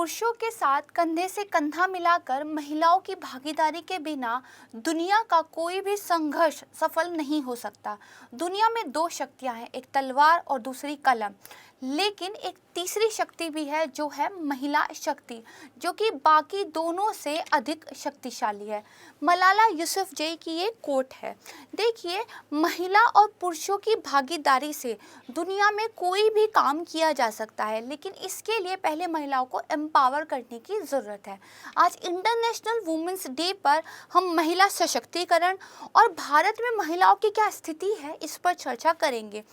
पुरुषों के साथ कंधे से कंधा मिलाकर महिलाओं की भागीदारी के बिना दुनिया का कोई भी संघर्ष सफल नहीं हो सकता। दुनिया में दो शक्तियां हैं, एक तलवार और दूसरी कलम। लेकिन एक तीसरी शक्ति भी है जो है महिला शक्ति, जो कि बाकी दोनों से अधिक शक्तिशाली है। मलाला यूसुफजई की ये कोट है। देखिए, महिला और पुरुषों की भागीदारी से दुनिया में कोई भी काम किया जा सकता है, लेकिन इसके लिए पहले महिलाओं को एम्पावर करने की ज़रूरत है। आज इंटरनेशनल वुमेंस डे पर हम महिला सशक्तिकरण और भारत में महिलाओं की क्या स्थिति है, इस पर चर्चा करेंगे।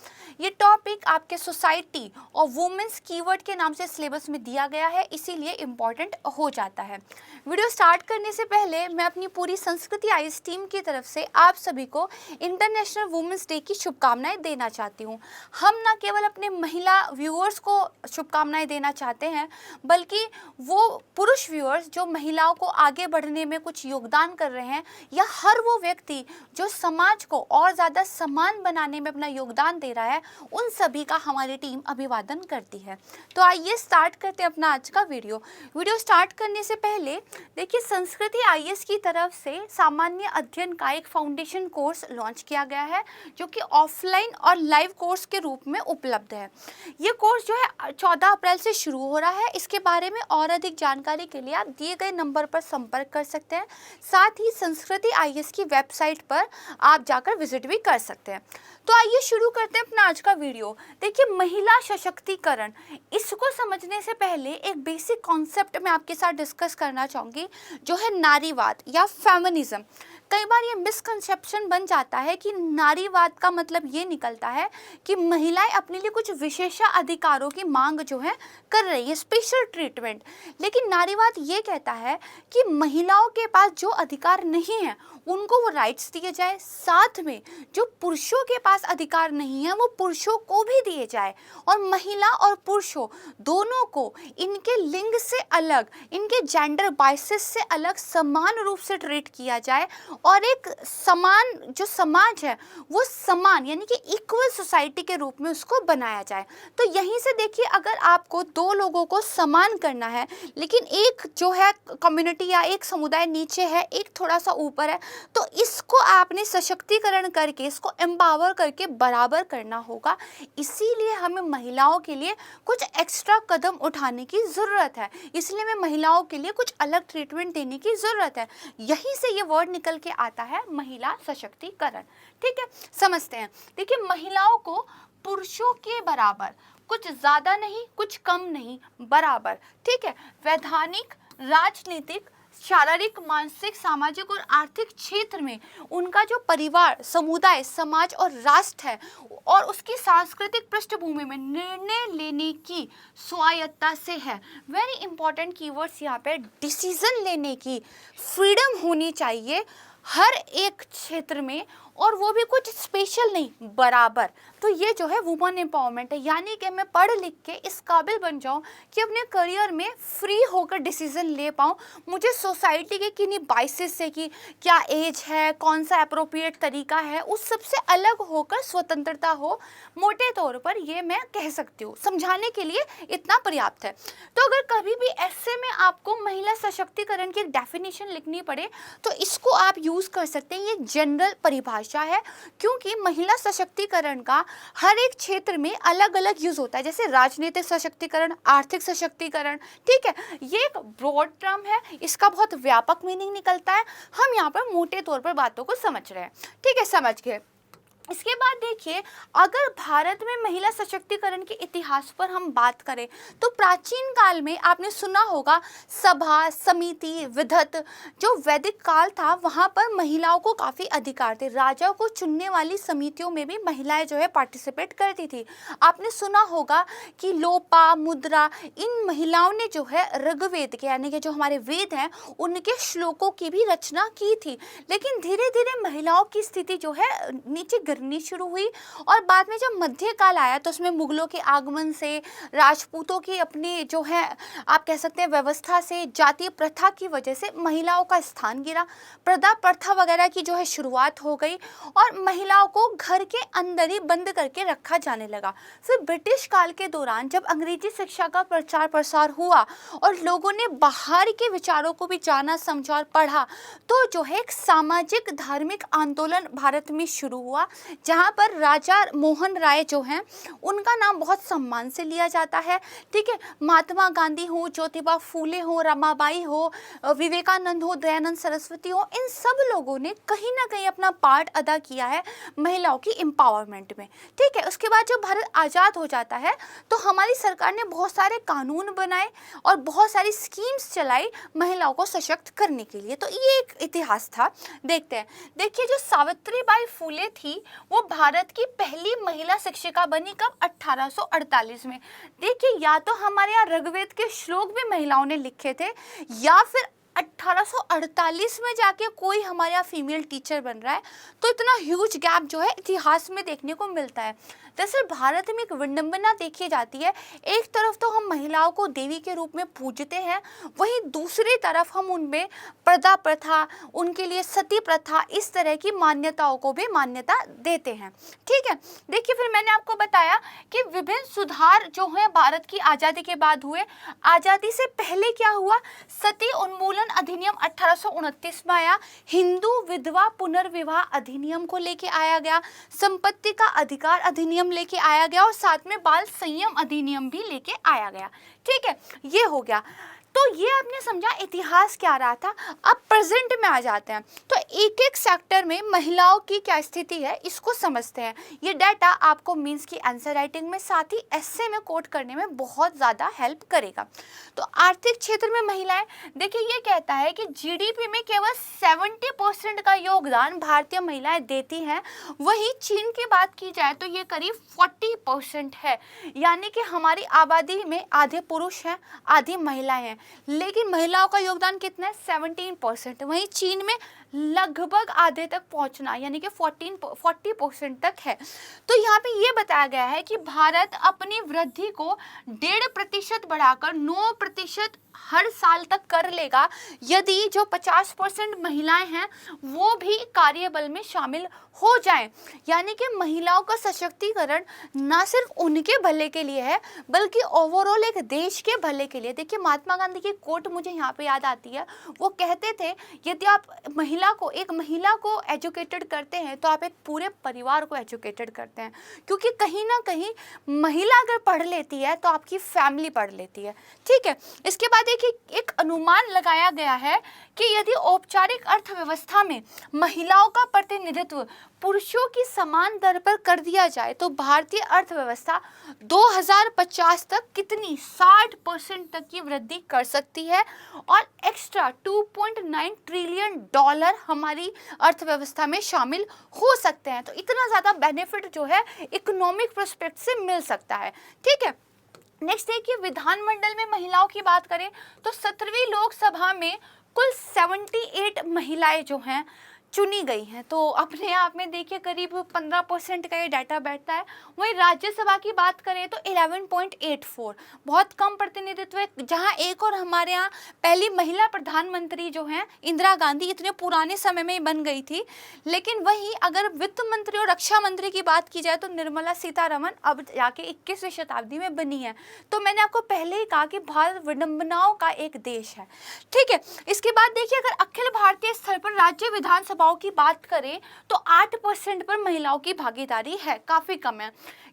ये टॉपिक आपके सोसाइटी और वुमेन्स कीवर्ड के नाम से सिलेबस में दिया गया है, इसीलिए इम्पॉर्टेंट हो जाता है। वीडियो स्टार्ट करने से पहले मैं अपनी पूरी संस्कृति आईएएस टीम की तरफ से आप सभी को इंटरनेशनल वुमेन्स डे की शुभकामनाएं देना चाहती हूँ। हम न केवल अपने महिला व्यूअर्स को शुभकामनाएं देना चाहते हैं, बल्कि वो पुरुष व्यूअर्स जो महिलाओं को आगे बढ़ने में कुछ योगदान कर रहे हैं, या हर वो व्यक्ति जो समाज को और ज़्यादा समान बनाने में अपना योगदान दे रहा है, उन सभी का हमारी टीम अभिवादन करती है। तो आइए स्टार्ट करते हैं अपना आज का वीडियो स्टार्ट करने से पहले देखिए, संस्कृति आईएएस की तरफ से सामान्य अध्ययन का एक फाउंडेशन कोर्स लॉन्च किया गया है, जो कि ऑफलाइन और लाइव कोर्स के रूप में उपलब्ध है। ये कोर्स जो है 14 अप्रैल से शुरू हो रहा है। इसके बारे में और अधिक जानकारी के लिए आप दिए गए नंबर पर संपर्क कर सकते हैं। साथ ही संस्कृति आईएएस की वेबसाइट पर आप जाकर विजिट भी कर सकते हैं। तो आइए शुरू करते हैं अपना आज का वीडियो। देखिए, महिला सशक्तिकरण, इसको समझने से पहले एक बेसिक कॉन्सेप्ट मैं आपके साथ डिस्कस करना चाहूँगी, जो है नारीवाद या फेमिनिज्म। कई बार ये मिसकंसेप्शन बन जाता है कि नारीवाद का मतलब ये निकलता है कि महिलाएं अपने लिए कुछ विशेष अधिकारों की मांग जो है कर रही है, स्पेशल ट्रीटमेंट। लेकिन नारीवाद ये कहता है कि महिलाओं के पास जो अधिकार नहीं है उनको वो राइट्स दिए जाए, साथ में जो पुरुषों के पास अधिकार नहीं है वो पुरुषों को भी दिए जाए, और महिला और पुरुषों दोनों को इनके लिंग से अलग, इनके जेंडर बायसेस से अलग समान रूप से ट्रीट किया जाए, और एक समान जो समाज है वो समान यानी कि इक्वल सोसाइटी के रूप में उसको बनाया जाए। तो यहीं से देखिए, अगर आपको दो लोगों को समान करना है, लेकिन एक जो है कम्युनिटी या एक समुदाय नीचे है, एक थोड़ा सा ऊपर है, तो इसको आपने सशक्तिकरण करके, इसको एम्पावर करके बराबर करना होगा। इसीलिए हमें महिलाओं के लिए कुछ एक्स्ट्रा कदम उठाने की ज़रूरत है, इसलिए हमें महिलाओं के लिए कुछ अलग ट्रीटमेंट देने की ज़रूरत है। यहीं से ये वर्ड निकल के आता है, महिला सशक्तिकरण। ठीक है, समझते हैं। देखिए, महिलाओं को पुरुषों के बराबर, कुछ ज़्यादा नहीं कुछ कम नहीं, बराबर, ठीक है, वैधानिक, राजनीतिक, शारीरिक, मानसिक, सामाजिक और आर्थिक क्षेत्र में उनका जो परिवार, समुदाय, समाज और राष्ट्र है, और उसकी सांस्कृतिक पृष्ठभूमि में निर्णय लेने की स्वायत्ता से है। वेरी इंपॉर्टेंट कीवर्ड्स यहाँ पे, डिसीजन लेने की फ्रीडम होनी चाहिए हर एक क्षेत्र में, और वो भी कुछ स्पेशल नहीं, बराबर। तो ये जो है वुमन एम्पावरमेंट है, यानी कि मैं पढ़ लिख के इस काबिल बन जाऊँ कि अपने करियर में फ्री होकर डिसीजन ले पाऊँ। मुझे सोसाइटी के किन्हीं बाइसेस से कि क्या एज है, कौन सा अप्रोप्रिएट तरीका है, उस सबसे अलग होकर स्वतंत्रता हो। मोटे तौर पर ये मैं कह सकती हूँ, समझाने के लिए इतना पर्याप्त है। तो अगर कभी भी ऐसे में आपको महिला सशक्तिकरण की एक डेफिनेशन लिखनी पड़े, तो इसको आप यूज़ कर सकते हैं। ये जनरल परिभाषा है, क्योंकि महिला सशक्तिकरण का हर एक क्षेत्र में अलग अलग यूज होता है। जैसे राजनीतिक सशक्तिकरण, आर्थिक सशक्तिकरण, ठीक है, ये एक ब्रॉड टर्म है, इसका बहुत व्यापक मीनिंग निकलता है। हम यहाँ पर मोटे तौर पर बातों को समझ रहे हैं, ठीक है, समझ गए। इसके बाद देखिए, अगर भारत में महिला सशक्तिकरण के इतिहास पर हम बात करें, तो प्राचीन काल में आपने सुना होगा सभा, समिति, विधत। जो वैदिक काल था वहाँ पर महिलाओं को काफ़ी अधिकार थे। राजा को चुनने वाली समितियों में भी महिलाएं जो है पार्टिसिपेट करती थी। आपने सुना होगा कि लोपा, मुद्रा, इन महिलाओं ने जो है ऋग्वेद के, यानी कि जो हमारे वेद हैं, उनके श्लोकों की भी रचना की थी। लेकिन धीरे धीरे महिलाओं की स्थिति जो है नीचे गिरनी शुरू हुई। और बाद में जब मध्यकाल आया तो उसमें मुगलों के आगमन से, राजपूतों की अपनी जो है आप कह सकते हैं व्यवस्था से, जातीय प्रथा की वजह से महिलाओं का स्थान गिरा, पर्दा प्रथा वगैरह की जो है शुरुआत हो गई और महिलाओं को घर के अंदर ही बंद करके रखा जाने लगा। फिर ब्रिटिश काल के दौरान जब अंग्रेजी शिक्षा का प्रचार प्रसार हुआ और लोगों ने बाहर के विचारों को भी जाना, समझा और पढ़ा, तो जो है एक सामाजिक धार्मिक आंदोलन भारत में शुरू हुआ, जहाँ पर राजा मोहन राय जो हैं उनका नाम बहुत सम्मान से लिया जाता है। ठीक है, महात्मा गांधी हो, ज्योतिबा फूले हो, रमाबाई हो, विवेकानंद हो, दयानंद सरस्वती हो, इन सब लोगों ने कहीं ना कहीं अपना पार्ट अदा किया है महिलाओं की एम्पावरमेंट में। ठीक है, उसके बाद जब भारत आज़ाद हो जाता है तो हमारी सरकार ने बहुत सारे कानून बनाए और बहुत सारी स्कीम्स चलाई महिलाओं को सशक्त करने के लिए। तो ये एक इतिहास था। देखते हैं, देखिए जो सावित्रीबाई फूले थी वो भारत की पहली महिला शिक्षिका बनी कब? 1848 में। देखिए, या तो हमारे यहाँ ऋग्वेद के श्लोक भी महिलाओं ने लिखे थे या फिर 1848 में जाके कोई हमारे यहाँ फीमेल टीचर बन रहा है। तो इतना ह्यूज गैप जो है इतिहास में देखने को मिलता है। दरअसल भारत में एक विडंबना देखी जाती है, एक तरफ तो हम महिलाओं को देवी के रूप में पूजते हैं, वहीं दूसरी तरफ हम उनमें पर्दा प्रथा, उनके लिए सती प्रथा, इस तरह की मान्यताओं को भी मान्यता देते हैं। ठीक है, देखिए फिर मैंने आपको बताया कि विभिन्न सुधार जो है भारत की आज़ादी के बाद हुए। आज़ादी से पहले क्या हुआ? सती उन्मूलन अधिनियम 1829 में आया, हिंदू विधवा पुनर्विवाह अधिनियम को लेके आया गया, संपत्ति का अधिकार अधिनियम लेके आया गया और साथ में बाल संयम अधिनियम भी लेके आया गया। ठीक है, ये हो गया। तो ये आपने समझा इतिहास क्या रहा था। अब प्रेजेंट में आ जाते हैं, तो एक एक सेक्टर में महिलाओं की क्या स्थिति है इसको समझते हैं। ये डाटा आपको मींस की आंसर राइटिंग में, साथ ही एस्से में कोट करने में बहुत ज़्यादा हेल्प करेगा। तो आर्थिक क्षेत्र में महिलाएं, देखिए ये कहता है कि जीडीपी में केवल 70% का योगदान भारतीय महिलाएं देती हैं। वहीं चीन की बात की जाए तो ये करीब 40% है, यानी कि हमारी आबादी में आधे पुरुष हैं, आधी महिलाएं हैं, लेकिन महिलाओं का योगदान कितना है? 17%। वहीं चीन में लगभग आधे तक पहुंचना, यानी कि 40% तक है। तो यहाँ पे ये बताया गया है कि भारत अपनी वृद्धि को 1.5% बढ़ाकर 9% हर साल तक कर लेगा, यदि जो 50% महिलाएं हैं वो भी कार्यबल में शामिल हो जाएं। यानी कि महिलाओं का सशक्तिकरण ना सिर्फ उनके भले के लिए है बल्कि ओवरऑल एक देश के भले के लिए। देखिए महात्मा गांधी की कोट मुझे यहाँ पे याद आती है, वो कहते थे यदि आप एक महिला को एजुकेटेड करते हैं तो आप एक पूरे परिवार को एजुकेटेड करते हैं, क्योंकि कहीं ना कहीं महिला अगर पढ़ लेती है तो आपकी फैमिली पढ़ लेती है। ठीक है, इसके बाद एक अनुमान लगाया गया है कि यदि औपचारिक अर्थव्यवस्था में महिलाओं का प्रतिनिधित्व पुरुषों की समान दर पर कर दिया जाए तो भारतीय अर्थव्यवस्था 2050 तक कितनी 60% तक की वृद्धि कर सकती है और एक्स्ट्रा $2.9 ट्रिलियन हमारी अर्थव्यवस्था में शामिल हो सकते हैं। तो इतना ज़्यादा बेनिफिट जो है इकोनॉमिक प्रोस्पेक्ट से मिल सकता है। ठीक है, नेक्स्ट देखिए विधानमंडल में महिलाओं की बात करें तो 17वीं लोकसभा में कुल 78 महिलाएं जो हैं चुनी गई हैं। तो अपने आप में देखिए करीब 15% का ये डाटा बैठता है। वहीं राज्यसभा की बात करें तो 11.84, बहुत कम प्रतिनिधित्व है। जहां एक और हमारे यहाँ पहली महिला प्रधानमंत्री जो हैं इंदिरा गांधी इतने पुराने समय में ही बन गई थी, लेकिन वहीं अगर वित्त मंत्री और रक्षा मंत्री की बात की जाए तो निर्मला सीतारमण अब जाके 21वीं शताब्दी में बनी है। तो मैंने आपको पहले ही कहा कि भारत विडंबनाओं का एक देश है। ठीक है, इसके बाद देखिए अगर अखिल भारतीय स्तर पर राज्य विधानसभा की बात करें तो 8% पर महिलाओं की भागीदारी है, काफी कम है।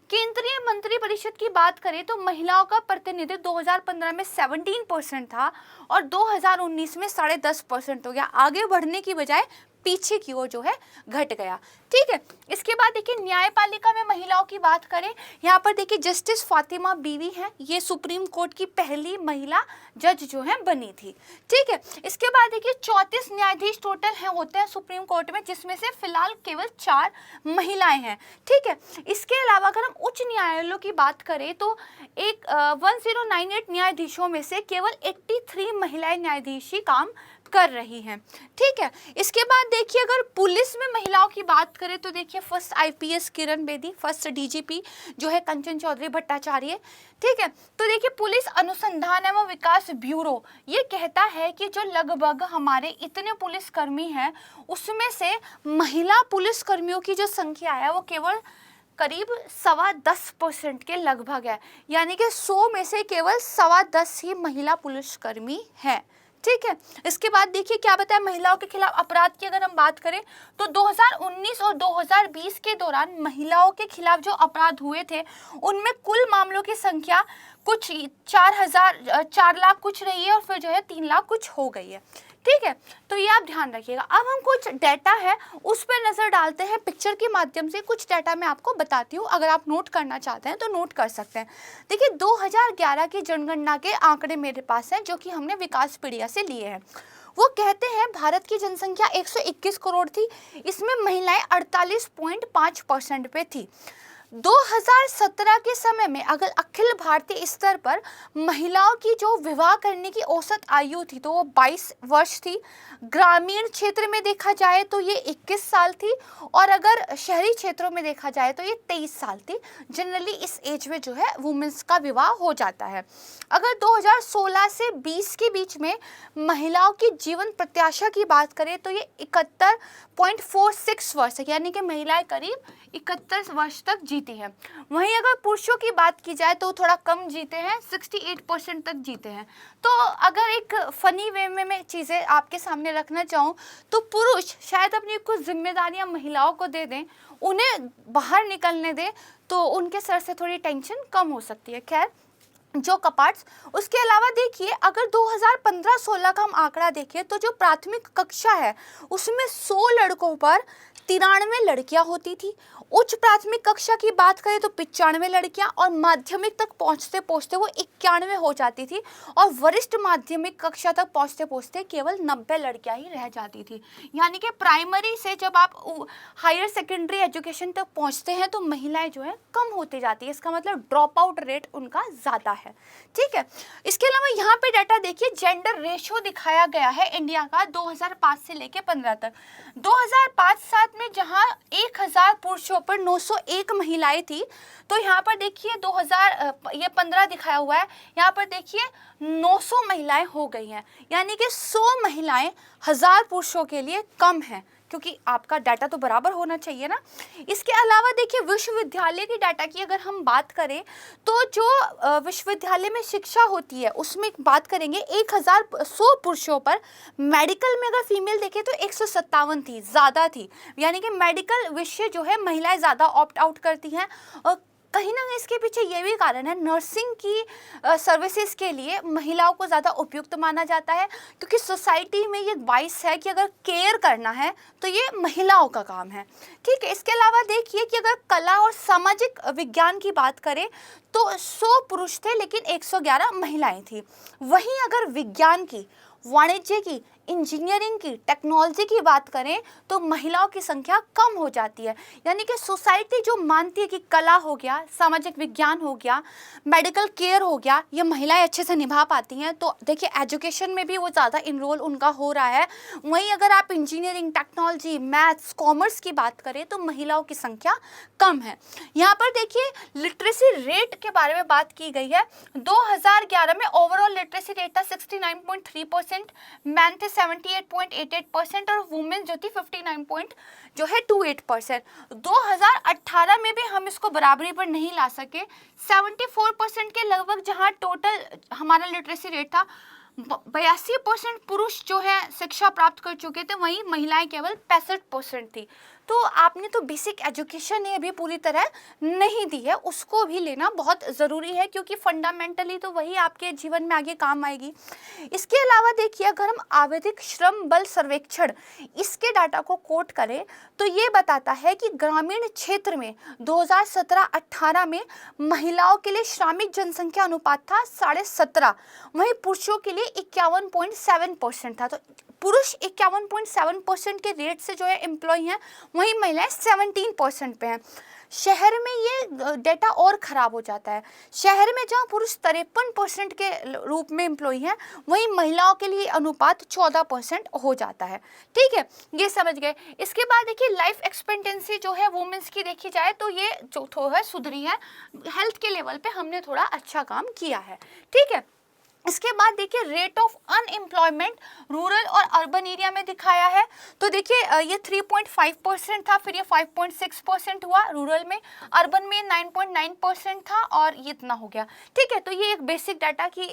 केंद्रीय मंत्री परिषद की बात करें तो महिलाओं का प्रतिनिधित्व 2015 में 17% था और 2019 में 10.5% हो गया, आगे बढ़ने की बजाय पीछे की ओर जो है घट गया। ठीक है, इसके बाद देखिए न्यायपालिका में महिलाओं की बात करें, यहाँ पर देखिए जस्टिस फातिमा बीवी हैं, ये सुप्रीम कोर्ट की पहली महिला जज जो है बनी थी। ठीक है, इसके बाद देखिए 34 न्यायाधीश टोटल हैं होते हैं सुप्रीम कोर्ट में, जिसमें से फिलहाल केवल 4 महिलाएं हैं। ठीक है, इसके अलावा अगर हम उच्च न्यायालयों की बात करें तो 1098 न्यायाधीशों में से केवल 83 महिलाएं न्यायाधीशी काम कर रही हैं। ठीक है, इसके बाद देखिए अगर पुलिस में महिलाओं की बात करें तो देखिए first IPS Kiran Bedi, first DGP जो है कंचन चौधरी भट्टाचार्य। ठीक है, तो देखिए पुलिस अनुसंधान एवं विकास ब्यूरो ये कहता है कि जो लगभग हमारे इतने पुलिसकर्मी हैं उसमें से महिला पुलिसकर्मियों की जो संख्या है वो केवल करीब 10.25% के लगभग है, यानी कि 100 में से केवल 10.25 ही महिला पुलिसकर्मी हैं। ठीक है, इसके बाद देखिए क्या बताया महिलाओं के खिलाफ अपराध की अगर हम बात करें तो 2019 और 2020 के दौरान महिलाओं के खिलाफ जो अपराध हुए थे उनमें कुल मामलों की संख्या कुछ 4 लाख कुछ रही है और फिर जो है 3 लाख कुछ हो गई है। ठीक है, तो ये आप ध्यान रखिएगा। अब हम कुछ डाटा है उस पर नजर डालते हैं पिक्चर के माध्यम से। कुछ डाटा मैं आपको बताती हूँ, अगर आप नोट करना चाहते हैं तो नोट कर सकते हैं। देखिए 2011 की जनगणना के आंकड़े मेरे पास हैं जो कि हमने विकासपीडिया से लिए हैं। वो कहते हैं भारत की जनसंख्या 121 करोड़ थी, इसमें महिलाएं 48.5% पे थी। 2017 के समय में अगर अखिल भारतीय स्तर पर महिलाओं की जो विवाह करने की औसत आयु थी तो वो 22 वर्ष थी। ग्रामीण क्षेत्र में देखा जाए तो ये 21 साल थी और अगर शहरी क्षेत्रों में देखा जाए तो ये 23 साल थी। जनरली इस एज में जो है वुमेन्स का विवाह हो जाता है। अगर 2016 से 20 के बीच में महिलाओं की जीवन प्रत्याशा की बात करें तो ये 71.46 वर्ष है, यानी कि महिलाएं करीब 71 वर्ष तक जीती हैं। वहीं अगर पुरुषों की बात की जाए तो थोड़ा कम जीते हैं, 68% तक जीते हैं। तो अगर एक फनी वे में मैं चीज़ें आपके सामने रखना चाहूँ तो पुरुष शायद अपनी कुछ जिम्मेदारियां महिलाओं को दे दें, उन्हें बाहर निकलने दें तो उनके सर से थोड़ी टेंशन कम हो सकती है। खैर जो कपाट्स, उसके अलावा देखिए अगर 2015-16 का हम आंकड़ा देखें तो जो प्राथमिक कक्षा है उसमें 100 लड़कों पर 93 लड़कियां होती थी। उच्च प्राथमिक कक्षा की बात करें तो 95 लड़कियां और माध्यमिक तक पहुंचते पहुंचते वो 91 हो जाती थी और वरिष्ठ माध्यमिक कक्षा तक पहुंचते पहुंचते केवल 90 लड़कियां ही रह जाती थी। यानी कि प्राइमरी से जब आप हायर सेकेंडरी एजुकेशन तक पहुंचते हैं तो महिलाएं जो है कम होती जाती है, इसका मतलब ड्रॉप आउट रेट उनका ज़्यादा है। ठीक है, इसके अलावा यहाँ पे डाटा देखिए जेंडर रेशियो दिखाया गया है इंडिया का 2005 से लेके 15 तक। 2005-7 में जहाँ 1000 पुरुषों पर 901 महिलाएं थी तो यहाँ पर देखिए 2015 दिखाया हुआ है, यहाँ पर देखिए 900 महिलाएं हो गई हैं, यानी कि 100 महिलाएं 1000 पुरुषों के लिए कम हैं, क्योंकि आपका डाटा तो बराबर होना चाहिए ना। इसके अलावा देखिए विश्वविद्यालय की डाटा की अगर हम बात करें तो जो विश्वविद्यालय में शिक्षा होती है उसमें बात करेंगे 1100 पुरुषों पर। मेडिकल में अगर फीमेल देखें तो 157 थी, ज़्यादा थी, यानी कि मेडिकल विषय जो है महिलाएं ज़्यादा ऑप्ट आउट करती हैं। और कहीं ना कहीं इसके पीछे ये भी कारण है, नर्सिंग की सर्विसेज के लिए महिलाओं को ज़्यादा उपयुक्त माना जाता है, क्योंकि सोसाइटी में ये वाइस है कि अगर केयर करना है तो ये महिलाओं का काम है। ठीक है, इसके अलावा देखिए कि अगर कला और सामाजिक विज्ञान की बात करें तो 100 पुरुष थे लेकिन 111 महिलाएं थी। वहीं अगर विज्ञान की, वाणिज्य की, इंजीनियरिंग की, टेक्नोलॉजी की बात करें तो महिलाओं की संख्या कम हो जाती है। यानी कि सोसाइटी जो मानती है कि कला हो गया, सामाजिक विज्ञान हो गया, मेडिकल केयर हो गया, ये महिलाएं अच्छे से निभा पाती हैं, तो देखिए एजुकेशन में भी वो ज़्यादा इनरोल उनका हो रहा है। वहीं अगर आप इंजीनियरिंग, टेक्नोलॉजी, मैथ्स, कॉमर्स की बात करें तो महिलाओं की संख्या कम है। यहाँ पर देखिए लिटरेसी रेट के बारे में बात की गई है। 2011 में ओवरऑल लिटरेसी रेट था 69.3%, मैन थे 78.88% और वुमेन जो थी 59.28%। 2018 में भी हम इसको बराबरी पर नहीं ला सके, 74% के लगभग जहां टोटल हमारा लिटरेसी रेट था, 82% पुरुष जो है शिक्षा प्राप्त कर चुके थे, वहीं महिलाएं केवल 65% थी। तो आपने तो बेसिक एजुकेशन ही अभी पूरी तरह नहीं दी है, उसको भी लेना बहुत ज़रूरी है, क्योंकि फंडामेंटली तो वही आपके जीवन में आगे काम आएगी। इसके अलावा देखिए अगर हम आवधिक श्रम बल सर्वेक्षण इसके डाटा को कोट करें तो ये बताता है कि ग्रामीण क्षेत्र में 2017-18 में महिलाओं के लिए श्रमिक जनसंख्या अनुपात था 17.5, वहीं पुरुषों के लिए 51.7% था। तो पुरुष 51.7% के रेट से जो है एम्प्लॉय हैं, वहीं महिलाएं 17% पे हैं। शहर में ये डेटा और ख़राब हो जाता है। शहर में जहाँ पुरुष 53% के रूप में एम्प्लॉय हैं, वहीं महिलाओं के लिए अनुपात 14% हो जाता है। ठीक है, ये समझ गए। इसके बाद देखिए लाइफ एक्सपेक्टेंसी जो है वुमेन्स की देखी जाए तो ये जो है सुधरी है, हेल्थ के लेवल पे हमने थोड़ा अच्छा काम किया है। ठीक है, इसके बाद देखिए रेट ऑफ अनएम्प्लॉयमेंट रूरल और अर्बन एरिया में दिखाया है। तो देखिए ये 3.5% था, फिर ये 5.6% हुआ रूरल में, अर्बन में 9.9% था और ये इतना हो गया। ठीक है, तो ये एक बेसिक डाटा कि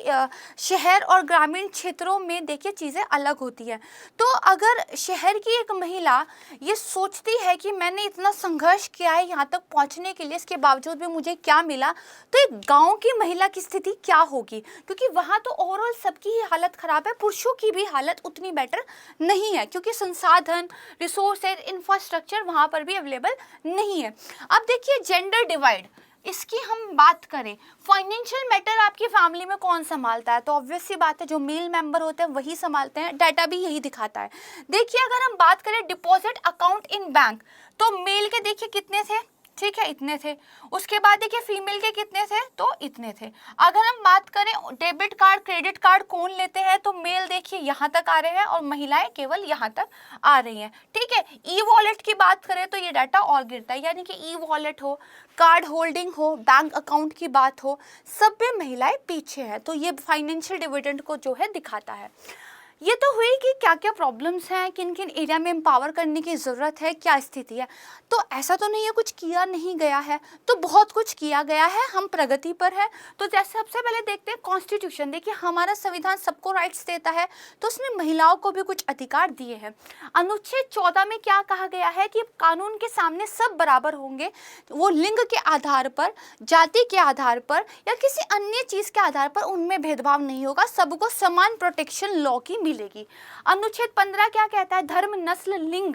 शहर और ग्रामीण क्षेत्रों में देखिए चीज़ें अलग होती है। तो अगर शहर की एक महिला ये सोचती है कि मैंने इतना संघर्ष किया है यहाँ तक पहुँचने के लिए, इसके बावजूद भी मुझे क्या मिला, तो एक गाँव की महिला की स्थिति क्या होगी, क्योंकि वहाँ तो ओवरऑल सबकी ही हालत खराब है, पुरुषों की भी हालत उतनी बेटर नहीं है, क्योंकि संसाधन, रिसोर्सेज, इंफ्रास्ट्रक्चर वहाँ पर भी अवेलेबल नहीं है। अब देखिए जेंडर डिवाइड, इसकी हम बात करें, फाइनेंशियल मैटर आपकी फैमिली में कौन संभालता है, तो ऑब्वियस सी बात है जो मेल मेंबर होते हैं वही संभालते हैं, डाटा भी यही दिखाता है। देखिए अगर हम बात करें डिपॉजिट अकाउंट इन बैंक, तो मेल के देखिए कितने थे, ठीक है इतने थे। उसके बाद देखिए फीमेल के कितने थे, तो इतने थे। अगर हम बात करें डेबिट कार्ड क्रेडिट कार्ड कौन लेते हैं, तो मेल देखिए यहाँ तक आ रहे हैं और महिलाएं केवल यहाँ तक आ रही हैं। ठीक है, ई वॉलेट की बात करें तो ये डाटा और गिरता है, यानी कि ई वॉलेट हो, कार्ड होल्डिंग हो, बैंक अकाउंट की बात हो, सब में महिलाएं पीछे हैं। तो ये फाइनेंशियल डिविडेंड को जो है दिखाता है। ये तो हुई कि क्या क्या प्रॉब्लम्स हैं, किन किन एरिया में एम्पावर करने की ज़रूरत है, क्या स्थिति है। तो ऐसा तो नहीं है कुछ किया नहीं गया है, तो बहुत कुछ किया गया है, हम प्रगति पर है। तो जैसे सबसे पहले देखते हैं कॉन्स्टिट्यूशन। देखिए हमारा संविधान सबको राइट्स देता है, तो उसने महिलाओं को भी कुछ अधिकार दिए हैं। अनुच्छेद 14 में क्या कहा गया है कि कानून के सामने सब बराबर होंगे, वो लिंग के आधार पर, जाति के आधार पर या किसी अन्य चीज़ के आधार पर उनमें भेदभाव नहीं होगा, सबको समान प्रोटेक्शन लॉ की मिलेगी। अनुच्छेद 15 क्या कहता है, धर्म, नस्ल, लिंग,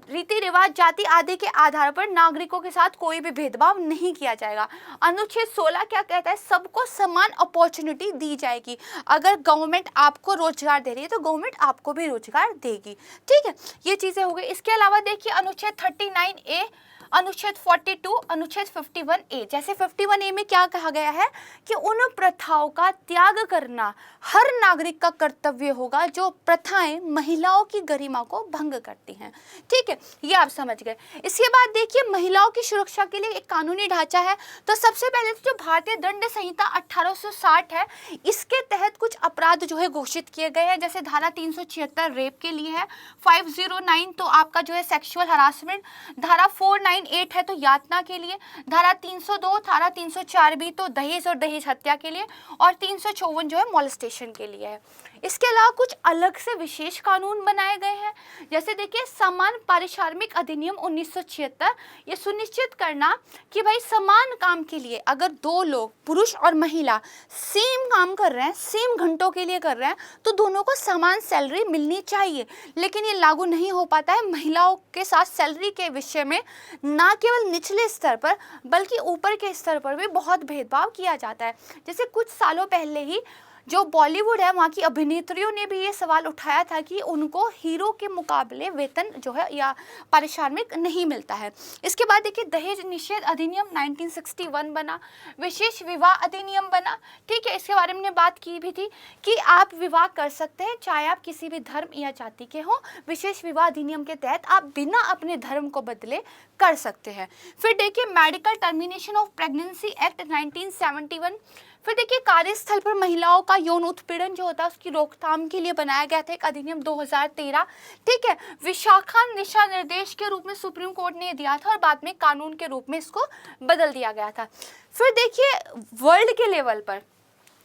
रीति रिवाज, जाति आदि के आधार पर नागरिकों के साथ कोई भी भेदभाव नहीं किया जाएगा। अनुच्छेद 16 क्या कहता है, सबको समान अपॉर्चुनिटी दी जाएगी। अगर गवर्नमेंट आपको रोजगार दे रही है तो गवर्नमेंट आपको भी रोजगार देगी। ठीक है, ये चीजें हो गई। इसके अलावा देखिए अनुच्छेद 39A, अनुच्छेद 42, अनुच्छेद 51A। जैसे 51A में क्या कहा गया है कि उन प्रथाओं का त्याग करना हर नागरिक का कर्तव्य होगा जो प्रथाएं महिलाओं की गरिमा को भंग करती हैं। ठीक है, ये आप समझ गए। इसके बाद देखिए महिलाओं की सुरक्षा के लिए एक कानूनी ढांचा है। तो सबसे पहले जो भारतीय दंड संहिता 1860 है, इसके तहत कुछ अपराध जो है घोषित किए गए हैं। जैसे धारा 376 रेप के लिए है, 509 तो आपका जो है सेक्सुअल हरासमेंट, धारा 498 है तो यातना के लिए, धारा 302, धारा 304 भी तो दहेज और दहेज हत्या के लिए, और 354 जो है मोलेस्टेशन के लिए है। इसके अलावा कुछ अलग से विशेष कानून बनाए गए हैं। जैसे देखिए समान पारिश्रमिक अधिनियम 1976, ये सुनिश्चित करना कि भाई समान काम के लिए अगर दो लोग पुरुष और महिला सेम काम कर रहे हैं, सेम घंटों के लिए कर रहे हैं, तो दोनों को समान सैलरी मिलनी चाहिए। लेकिन ये लागू नहीं हो पाता है। महिलाओं के साथ सैलरी के विषय में ना केवल निचले स्तर पर बल्कि ऊपर के स्तर पर भी बहुत भेदभाव किया जाता है। जैसे कुछ सालों पहले ही जो बॉलीवुड है वहाँ की अभिनेत्रियों ने भी ये सवाल उठाया था कि उनको हीरो के मुकाबले वेतन जो है या पारिश्रमिक नहीं मिलता है। इसके बाद देखिए दहेज निषेध अधिनियम 1961 बना, विशेष विवाह अधिनियम बना। ठीक है, इसके बारे में बात की भी थी कि आप विवाह कर सकते हैं चाहे आप किसी भी धर्म या जाति के हों। विशेष विवाह अधिनियम के तहत आप बिना अपने धर्म को बदले कर सकते हैं। फिर देखिए medical termination of pregnancy act 1971। फिर देखिए कार्यस्थल पर महिलाओं का यौन उत्पीड़न जो होता है उसकी रोकथाम के लिए बनाया गया था एक अधिनियम 2013। ठीक है, विशाखा दिशा निर्देश के रूप में सुप्रीम कोर्ट ने दिया था और बाद में कानून के रूप में इसको बदल दिया गया था। फिर देखिए वर्ल्ड के लेवल पर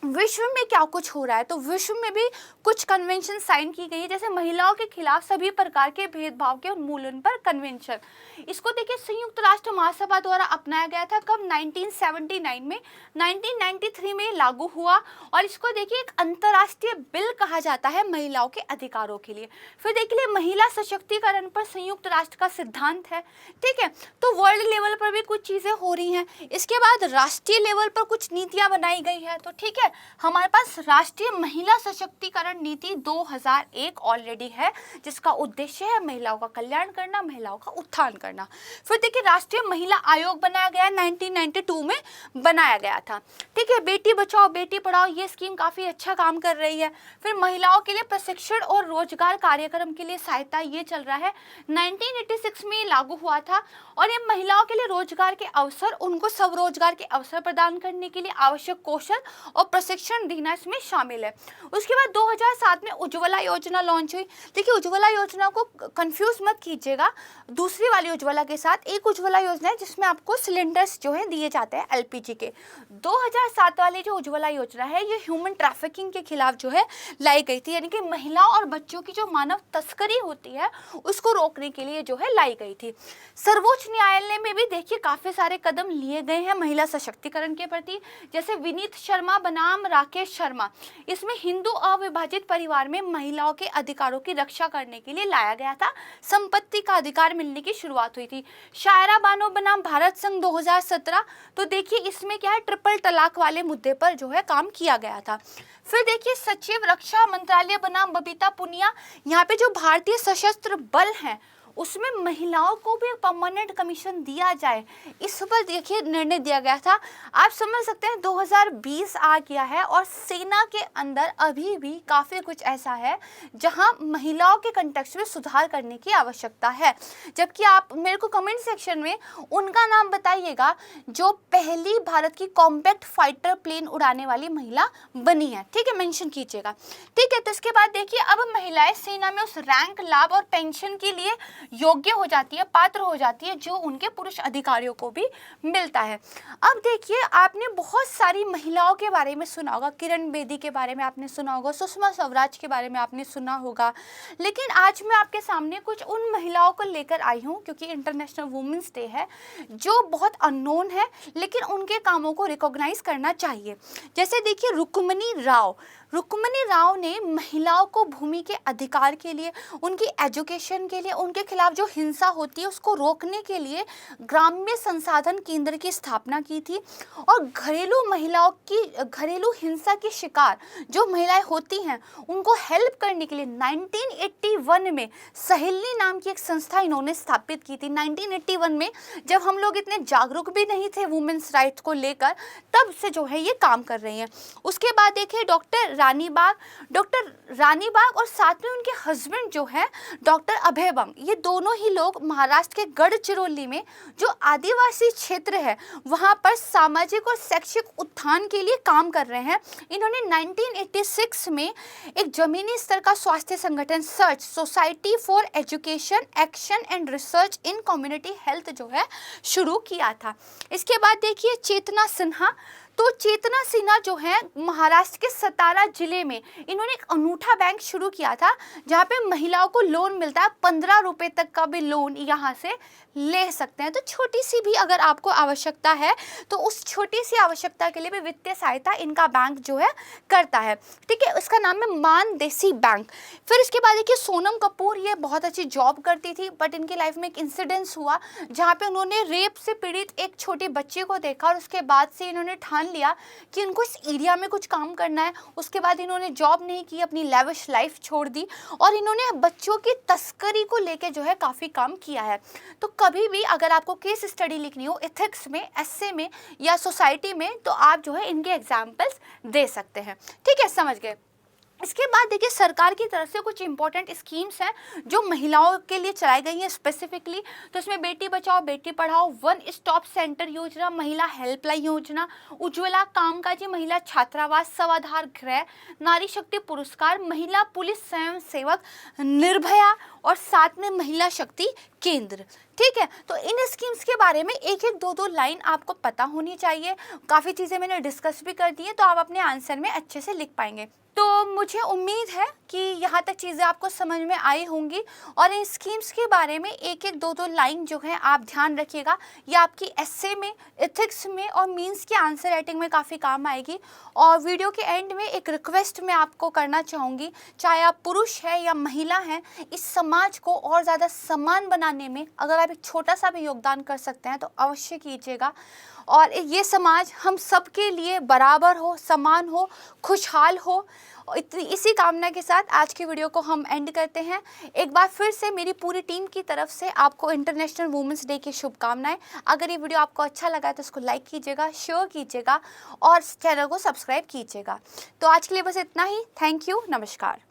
विश्व में क्या कुछ हो रहा है, तो विश्व में भी कुछ कन्वेंशन साइन की गई है। जैसे महिलाओं के खिलाफ सभी प्रकार के भेदभाव के उन्मूलन पर कन्वेंशन, इसको देखिए संयुक्त राष्ट्र महासभा द्वारा अपनाया गया था। कब? 1979 में। 1993 में लागू हुआ और इसको देखिए एक अंतर्राष्ट्रीय बिल कहा जाता है महिलाओं के अधिकारों के लिए। फिर देखिए महिला सशक्तिकरण पर संयुक्त राष्ट्र का सिद्धांत है। ठीक है, तो वर्ल्ड लेवल पर भी कुछ चीज़ें हो रही हैं। इसके बाद राष्ट्रीय लेवल पर कुछ नीतियाँ बनाई गई है। तो ठीक है, है, हमारे पास राष्ट्रीय महिला सशक्तिकरण नीति 2001 ऑलरेडी है, जिसका उद्देश्य है महिलाओं का कल्याण करना, महिलाओं का उत्थान करना। फिर देखिए राष्ट्रीय महिला आयोग बनाया गया, 1992 में बनाया गया था। ठीक है, बेटी बचाओ बेटी पढ़ाओ ये स्कीम काफी अच्छा काम कर रही है। फिर महिलाओं के लिए प्रशिक्षण और रोजगार कार्यक्रम के लिए सहायता ये चल रहा है, 1986 में लागू हुआ था। और ये महिलाओं के लिए रोजगार के अवसर, उनको स्वरोजगार के अवसर प्रदान करने के लिए आवश्यक कौशल और प्रशिक्षण देना इसमें शामिल है। उसके बाद 2007 में उज्ज्वला योजना लॉन्च हुई। देखिए उज्ज्वला योजना को कंफ्यूज मत कीजिएगा दूसरी वाली उज्ज्वला के साथ। एक उज्ज्वला योजना है जिसमें आपको सिलेंडर्स जो है दिए जाते हैं एलपीजी के। 2007 वाली जो उज्ज्वला योजना है ये ह्यूमन ट्रैफिकिंग के खिलाफ जो है लाई गई थी, यानी कि महिलाओं और बच्चों की जो मानव तस्करी होती है उसको रोकने के लिए जो है लाई गई थी। सर्वोच्च न्यायालय में भी देखिए काफी सारे कदम लिए गए हैं महिला सशक्तिकरण के प्रति, जैसे विनीत शर्मा बनाम राकेश शर्मा, इसमें हिंदू अविभाजित परिवार में महिलाओं के अधिकारों की रक्षा करने के लिए लाया गया था, संपत्ति का अधिकार मिलने की शुरुआत हुई थी। शायरा बानो बनाम भारत संघ 2017, तो देखिए इसमें क्या है, ट्रिपल तलाक वाले मुद्दे पर जो है काम किया गया था। फिर देखिए सचिव रक्षा मंत्रालय बनाम बबीता पुनिया, यहाँ पे जो भारतीय सशस्त्र बल हैं उसमें महिलाओं को भी परमानेंट कमीशन दिया जाए, इस पर देखिए निर्णय दिया गया था। आप समझ सकते हैं 2020 आ गया है और सेना के अंदर अभी भी काफ़ी कुछ ऐसा है जहां महिलाओं के कंटेक्स्ट में सुधार करने की आवश्यकता है। जबकि आप मेरे को कमेंट सेक्शन में उनका नाम बताइएगा जो पहली भारत की कॉम्पैक्ट फाइटर प्लेन उड़ाने वाली महिला बनी है, ठीक है, मेंशन कीजिएगा। ठीक है, तो इसके बाद देखिए अब महिलाएं सेना में उस रैंक, लाभ और पेंशन के लिए योग्य हो जाती है, पात्र हो जाती है जो उनके पुरुष अधिकारियों को भी मिलता है। अब देखिए आपने बहुत सारी महिलाओं के बारे में सुना होगा, किरण बेदी के बारे में आपने सुना होगा, सुषमा स्वराज के बारे में आपने सुना होगा, लेकिन आज मैं आपके सामने कुछ उन महिलाओं को लेकर आई हूँ क्योंकि इंटरनेशनल वुमेन्स डे है, जो बहुत अननोन है लेकिन उनके कामों को रिकॉग्नाइज करना चाहिए। जैसे देखिए रुक्मिणी राव ने महिलाओं को भूमि के अधिकार के लिए, उनकी एजुकेशन के लिए, उनके खिलाफ जो हिंसा होती है उसको रोकने के लिए ग्राम्य संसाधन केंद्र की स्थापना की थी। और घरेलू हिंसा की शिकार जो महिलाएं होती हैं उनको हेल्प करने के लिए 1981 में सहेली नाम की एक संस्था इन्होंने स्थापित की थी। 1981 में जब हम लोग इतने जागरूक भी नहीं थे वुमेन्स राइट्स को लेकर, तब से जो है ये काम कर रही हैं। उसके बाद देखिए डॉक्टर रानी बाग और साथ में उनके हस्बैंड जो है डॉक्टर अभय बंग, ये दोनों ही लोग महाराष्ट्र के गढ़चिरौली में जो आदिवासी क्षेत्र है वहाँ पर सामाजिक और शैक्षिक उत्थान के लिए काम कर रहे हैं। इन्होंने 1986 में एक जमीनी स्तर का स्वास्थ्य संगठन search society for education action and research in community health जो है शुरू किया था। इसके बाद देखिए चेतना सिन्हा, तो चेतना सिन्हा जो है महाराष्ट्र के सतारा जिले में इन्होंने एक अनूठा बैंक शुरू किया था जहाँ पे महिलाओं को लोन मिलता है, 15 रुपए तक का भी लोन यहाँ से ले सकते हैं। तो छोटी सी भी अगर आपको आवश्यकता है तो उस छोटी सी आवश्यकता के लिए भी वित्तीय सहायता इनका बैंक जो है करता है। ठीक है, उसका नाम है मानदेसी बैंक। फिर इसके बाद देखिए सोनम कपूर, ये बहुत अच्छी जॉब करती थी बट इनकी लाइफ में एक इंसिडेंस हुआ जहाँ पे उन्होंने रेप से पीड़ित एक छोटे बच्चे को देखा और उसके बाद से इन्होंने ठान लिया कि उनको इस एरिया में कुछ काम करना है। उसके बाद इन्होंने जॉब नहीं की, अपनी लैविश लाइफ छोड़ दी और इन्होंने बच्चों की तस्करी को लेके जो है काफ़ी काम किया है। तो कभी भी अगर आपको केस स्टडी लिखनी हो एथिक्स में, एसए में या सोसाइटी में, तो आप जो है इनके एग्जाम्पल्स दे सकते हैं। ठीक है, समझ गए। इसके बाद देखिए सरकार की तरफ से कुछ इंपॉर्टेंट स्कीम्स हैं जो महिलाओं के लिए चलाई गई हैं स्पेसिफिकली। तो इसमें Beti Bachao Beti Padhao, one stop centre योजना, महिला हेल्पलाइन योजना, उज्ज्वला कामकाजी महिला छात्रावास, स्वाधार गृह, नारी शक्ति पुरस्कार, महिला पुलिस स्वयं सेवक, निर्भया और साथ में महिला शक्ति केंद्र। ठीक है, तो इन स्कीम्स के बारे में एक एक दो लाइन आपको पता होनी चाहिए। काफ़ी चीज़ें मैंने डिस्कस भी कर दी हैं तो आप अपने आंसर में अच्छे से लिख पाएंगे। तो मुझे उम्मीद है कि यहाँ तक चीज़ें आपको समझ में आई होंगी और इन स्कीम्स के बारे में एक एक दो लाइन जो है आप ध्यान रखिएगा। ये आपकी एसए में, एथिक्स में और मीन्स के आंसर राइटिंग में काफ़ी काम आएगी। और वीडियो के एंड में एक रिक्वेस्ट मैं आपको करना चाहूँगी, चाहे आप पुरुष हैं या महिला हैं, इस समाज को और ज़्यादा समान बनाने लाने में अगर आप एक छोटा सा भी योगदान कर सकते हैं तो अवश्य कीजिएगा। और ये समाज हम सबके लिए बराबर हो, समान हो, खुशहाल हो। इसी कामना के साथ आज की वीडियो को हम एंड करते हैं। एक बार फिर से मेरी पूरी टीम की तरफ से आपको इंटरनेशनल वुमेंस डे की शुभकामनाएं। अगर ये वीडियो आपको अच्छा लगा है तो इसको लाइक कीजिएगा, शेयर कीजिएगा और चैनल को सब्सक्राइब कीजिएगा। तो आज के लिए बस इतना ही। थैंक यू, नमस्कार।